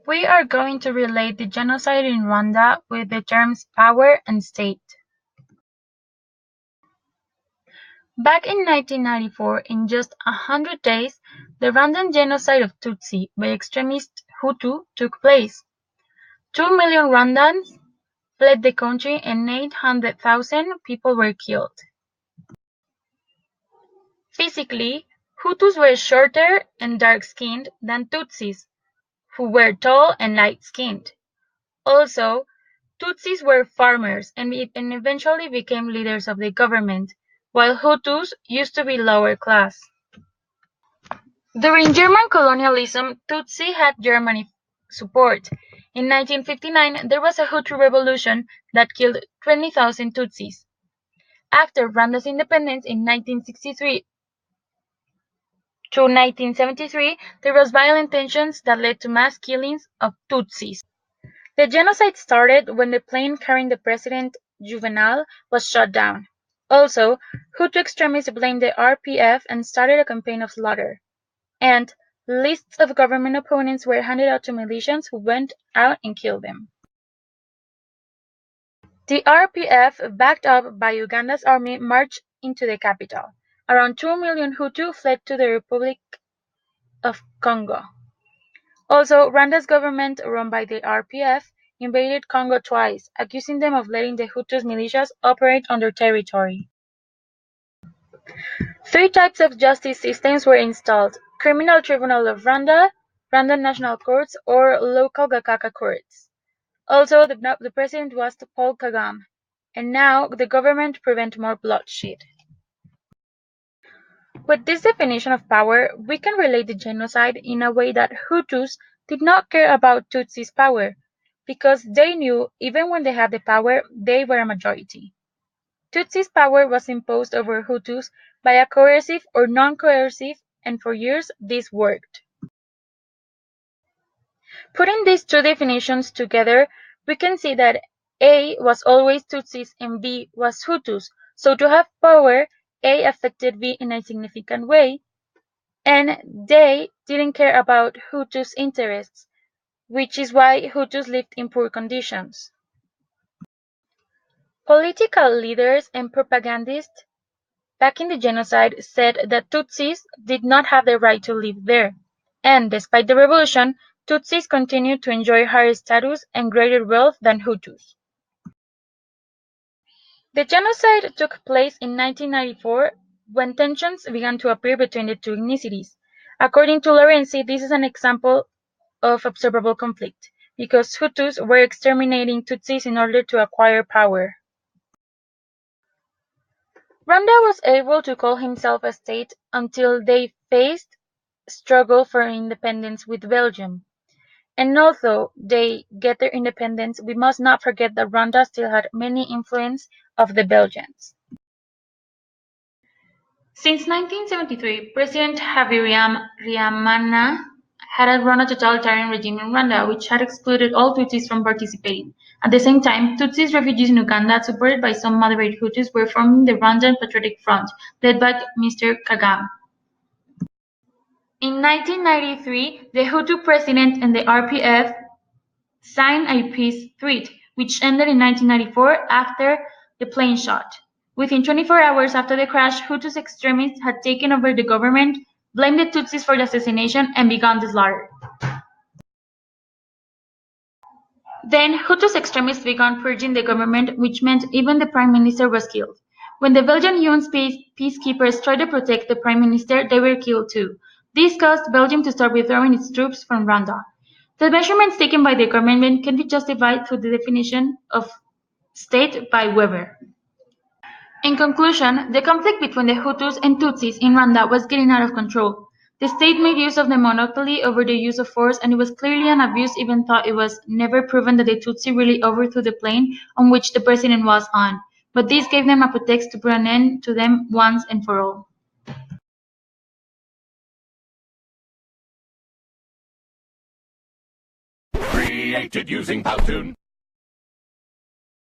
We are going to relate the genocide in Rwanda with the terms power and state. Back in 1994, in just 100 days, the Rwandan genocide of Tutsi by extremist Hutu took place. 2 million Rwandans fled the country and 800,000 people were killed. Physically, Hutus were shorter and dark-skinned than Tutsis, who were tall and light-skinned. Also, Tutsis were farmers and eventually became leaders of the government, while Hutus used to be lower class. During German colonialism, Tutsi had German support. In 1959, there was a Hutu revolution that killed 20,000 Tutsis. After Rwanda's independence in 1963 to 1973, there was violent tensions that led to mass killings of Tutsis. The genocide started when the plane carrying the president Juvenal was shot down. Also, Hutu extremists blamed the RPF and started a campaign of slaughter. And lists of government opponents were handed out to militias who went out and killed them. The RPF, backed up by Uganda's army, marched into the capital. Around 2 million Hutu fled to the Republic of Congo. Also, Rwanda's government, run by the RPF, invaded Congo twice, accusing them of letting the Hutus militias operate on their territory. 3 types of justice systems were installed: Criminal Tribunal of Rwanda, Rwandan National Courts, or local Gacaca courts. Also, the president was Paul Kagame, and now the government to prevent more bloodshed. With this definition of power, we can relate the genocide in a way that Hutus did not care about Tutsis' power, because they knew even when they had the power, they were a majority. Tutsis' power was imposed over Hutus by a coercive or non-coercive, and for years this worked. Putting these two definitions together, we can see that A was always Tutsis and B was Hutus, so to have power, A affected B in a significant way, and they didn't care about Hutus' interests, which is why Hutus lived in poor conditions. Political leaders and propagandists back in the genocide said that Tutsis did not have the right to live there, and despite the revolution, Tutsis continued to enjoy higher status and greater wealth than Hutus. The genocide took place in 1994 when tensions began to appear between the two ethnicities. According to Lorenzi, this is an example of observable conflict, because Hutus were exterminating Tutsis in order to acquire power. Rwanda was able to call himself a state until they faced struggle for independence with Belgium. And although they get their independence, we must not forget that Rwanda still had many influence of the Belgians. Since 1973, President Habyarimana had run a totalitarian regime in Rwanda, which had excluded all Tutsis from participating. At the same time, Tutsis refugees in Uganda, supported by some moderate Hutus, were forming the Rwandan Patriotic Front, led by Mr. Kagame. In 1993, the Hutu president and the RPF signed a peace treaty, which ended in 1994 after the plane shot. Within 24 hours after the crash, Hutus extremists had taken over the government, blamed the Tutsis for the assassination, and begun the slaughter. Then, Hutus extremists began purging the government, which meant even the prime minister was killed. When the Belgian UN peacekeepers tried to protect the prime minister, they were killed too. This caused Belgium to start withdrawing its troops from Rwanda. The measurements taken by the government can be justified through the definition of state by Weber. In conclusion, the conflict between the Hutus and Tutsis in Rwanda was getting out of control. The state made use of the monopoly over the use of force, and it was clearly an abuse even though it was never proven that the Tutsi really overthrew the plane on which the president was on. But this gave them a pretext to put an end to them once and for all. Created using Powtoon.